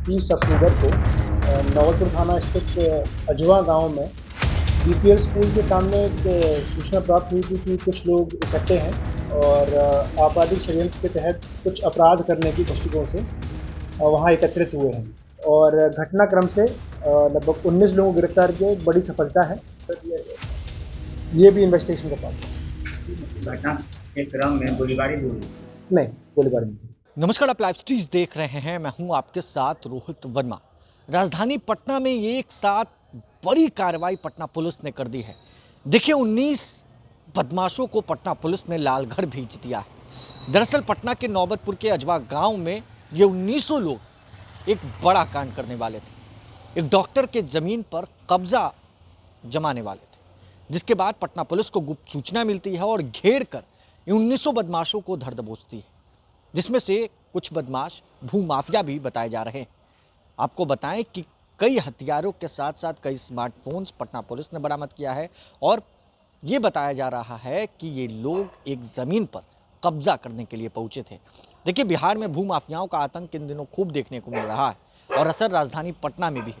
30 अक्टूबर को नवलपुर थाना स्थित अजवा गांव में बीपीएल स्कूल के सामने एक सूचना प्राप्त हुई थी कि कुछ लोग इकट्ठे हैं और आपराधिक षड्यंत्र के तहत कुछ अपराध करने की दृष्टिकोण से वहां एकत्रित हुए हैं और घटनाक्रम से लगभग 19 लोगों को गिरफ्तार किया। एक बड़ी सफलता है। ये भी इन्वेस्टिगेशन का पार्ट है। घटना के क्रम में गोलीबारी हुई? नहीं, गोलीबारी नहीं। नमस्कार, आप लाइव स्ट्रीट देख रहे हैं। मैं हूं आपके साथ रोहित वर्मा। राजधानी पटना में एक साथ बड़ी कार्रवाई पटना पुलिस ने कर दी है। देखिए, 19 बदमाशों को पटना पुलिस ने लालघर भेज दिया है। दरअसल पटना के नौबतपुर के अजवा गांव में ये 19 लोग एक बड़ा कांड करने वाले थे। एक डॉक्टर के जमीन पर कब्जा जमाने वाले थे, जिसके बाद पटना पुलिस को गुप्त सूचना मिलती है और घेर कर 19 बदमाशों को धर दबोचती है, जिसमें से कुछ बदमाश भूमाफिया भी बताए जा रहे हैं। आपको बताएं कि कई हथियारों के साथ साथ कई स्मार्टफोन्स पटना पुलिस ने बरामद किया है और ये बताया जा रहा है कि ये लोग एक ज़मीन पर कब्जा करने के लिए पहुंचे थे। देखिए, बिहार में भूमाफियाओं का आतंक इन दिनों खूब देखने को मिल रहा है और असर राजधानी पटना में भी है।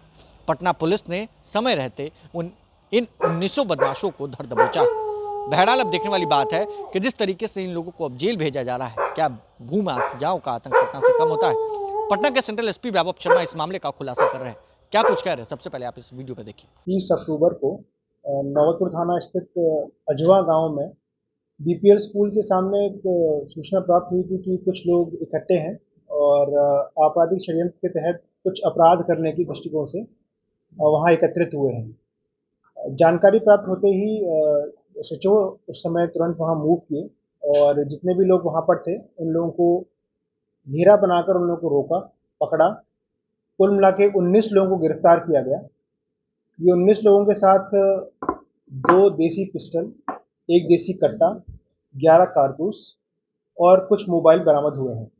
पटना पुलिस ने समय रहते इन 19 बदमाशों को धर दबोचा। बहरहाल अब देखने वाली बात है कि जिस तरीके से इन लोगों को अब जेल भेजा जा रहा है, क्या भूमाफियाओं का आतंक पटना से कम होता है? पटना के सेंट्रल एसपी वैभव शर्मा इस मामले का खुलासा कर रहे हैं। क्या कुछ कह रहे हैं, सबसे पहले आप इस वीडियो पे देखिए। 30 अक्टूबर को नवलपुर थाना स्थित अजवा गांव में बीपीएल स्कूल के सामने एक सूचना प्राप्त हुई थी कि कुछ लोग इकट्ठे हैं और आपराधिक षड्यंत्र के तहत कुछ अपराध करने की दृष्टिकोण से वहां एकत्रित हुए हैं। जानकारी प्राप्त होते ही एसएचओ उस समय तुरंत वहां मूव किए और जितने भी लोग वहां पर थे उन लोगों को घेरा बनाकर उन लोगों को रोका, पकड़ा। कुल मिला के 19 लोगों को गिरफ्तार किया गया। ये 19 लोगों के साथ 2 देसी पिस्टल, 1 देसी कट्टा, 11 कारतूस और कुछ मोबाइल बरामद हुए हैं।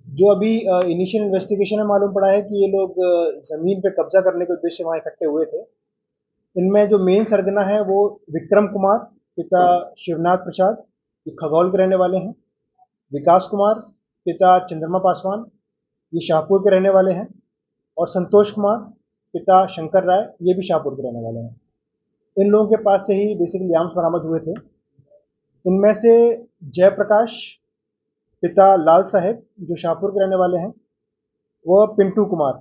जो अभी इनिशियल इन्वेस्टिगेशन में मालूम पड़ा है कि ये लोग ज़मीन पे कब्जा करने के उद्देश्य से वहाँ इकट्ठे हुए थे। इनमें जो मेन सरगना है वो विक्रम कुमार, पिता शिवनाथ प्रसाद, ये खगौल के रहने वाले हैं। विकास कुमार, पिता चंद्रमा पासवान, ये शाहपुर के रहने वाले हैं। और संतोष कुमार, पिता शंकर राय, ये भी शाहपुर के रहने वाले हैं। इन लोगों के पास से ही बेसिकली आर्म्स बरामद हुए थे। इनमें से जयप्रकाश, पिता लाल साहेब, जो शाहपुर के रहने वाले हैं, वह पिंटू कुमार,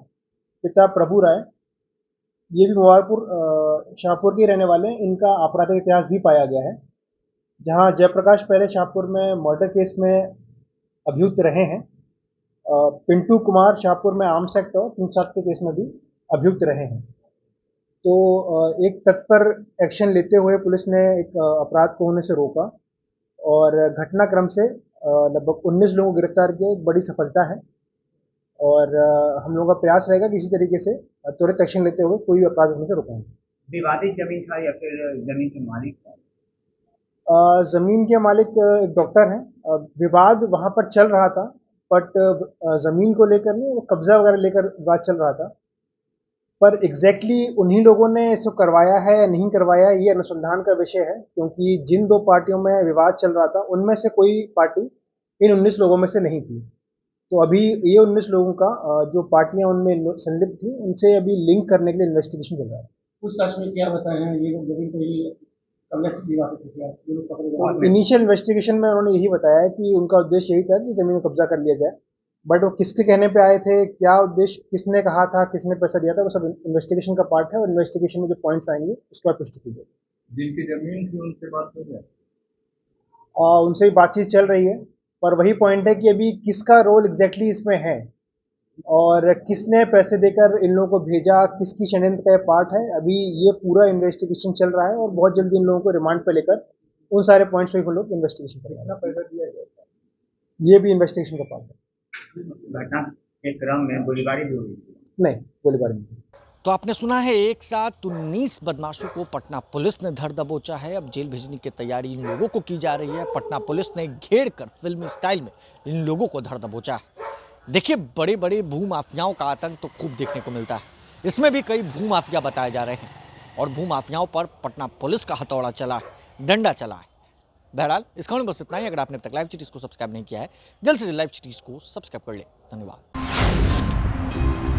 पिता प्रभु राय, ये भी मोबारपुर शाहपुर के रहने वाले हैं। इनका आपराधिक इतिहास भी पाया गया है, जहां जयप्रकाश पहले शाहपुर में मर्डर केस में अभियुक्त रहे हैं। पिंटू कुमार शाहपुर में आर्म्स एक्ट और हिंसा के केस में भी अभियुक्त रहे हैं। तो एक तत्पर एक्शन लेते हुए पुलिस ने एक अपराध को होने से रोका और घटनाक्रम से लगभग 19 लोगों को गिरफ्तार किया। एक बड़ी सफलता है और हम लोगों का प्रयास रहेगा कि इसी तरीके से त्वरित एक्शन लेते हुए कोई भी अपराध होने से रोकेंगे। विवादित जमीन था या फिर जमीन के मालिक था? ज़मीन के मालिक एक डॉक्टर हैं। विवाद वहाँ पर चल रहा था, बट ज़मीन को लेकर नहीं, वो कब्जा वगैरह लेकर विवाद चल रहा था। पर एग्जैक्टली उन्हीं लोगों ने इसको करवाया है या नहीं करवाया, ये अनुसंधान का विषय है, क्योंकि जिन 2 पार्टियों में विवाद चल रहा था उनमें से कोई पार्टी इन 19 लोगों में से नहीं थी। तो अभी ये 19 लोगों का जो पार्टियां उनमें संलिप्त थी, उनसे अभी लिंक करने के लिए इन्वेस्टिगेशन चल रहा है। पूछताछ में क्या बताया है ये लोग जमीन पे ही कब्जा की बात है? इनिशियल इन्वेस्टिगेशन में उन्होंने यही बताया कि उनका उद्देश्य यही था कि जमीन को कब्जा कर लिया जाए, बट वो किसके कहने पे आए थे, क्या उद्देश्य, किसने कहा था, किसने पैसा दिया था, वो सब इन्वेस्टिगेशन का पार्ट है और इन्वेस्टिगेशन में जो पॉइंट्स आएंगे उसके बाद पुष्टि की जाएगी। जिनकी जमीन थी उनसे बात हो गया? उनसे भी बातचीत चल रही है, पर वही पॉइंट है कि अभी किसका रोल एग्जैक्टली इसमें है और किसने पैसे देकर इन लोगों को भेजा, किसकी षड्यंत्र का पार्ट है, अभी ये पूरा इन्वेस्टिगेशन चल रहा है और बहुत जल्दी इन लोगों को रिमांड पे लेकर उन सारे पॉइंट्स पे हम लोग इन्वेस्टिगेशन करेंगे। कितना पैसा दिया गया? ये भी इन्वेस्टिगेशन का पार्ट है। घटना के क्रम में गोलीबारी भी हुई? नहीं, गोलीबारी नहीं। तो आपने सुना है, एक साथ 19 बदमाशों को पटना पुलिस ने धर दबोचा है। अब जेल भेजने की तैयारी इन लोगों को की जा रही है। पटना पुलिस ने घेर कर फिल्मी स्टाइल में इन लोगों को धर दबोचा है। देखिए, बड़े बड़े भूमाफियाओं का आतंक तो खूब देखने को मिलता है। इसमें भी कई भूमाफिया बताए जा रहे हैं और भूमाफियाओं पर पटना पुलिस का हथौड़ा चला है, डंडा चला है। बहरहाल इस खबर में बस इतना ही। अगर आपने अब तक लाइव सिटीज को सब्सक्राइब नहीं किया है, जल्द से जल्द लाइव सिटीज को सब्सक्राइब कर ले। धन्यवाद। है।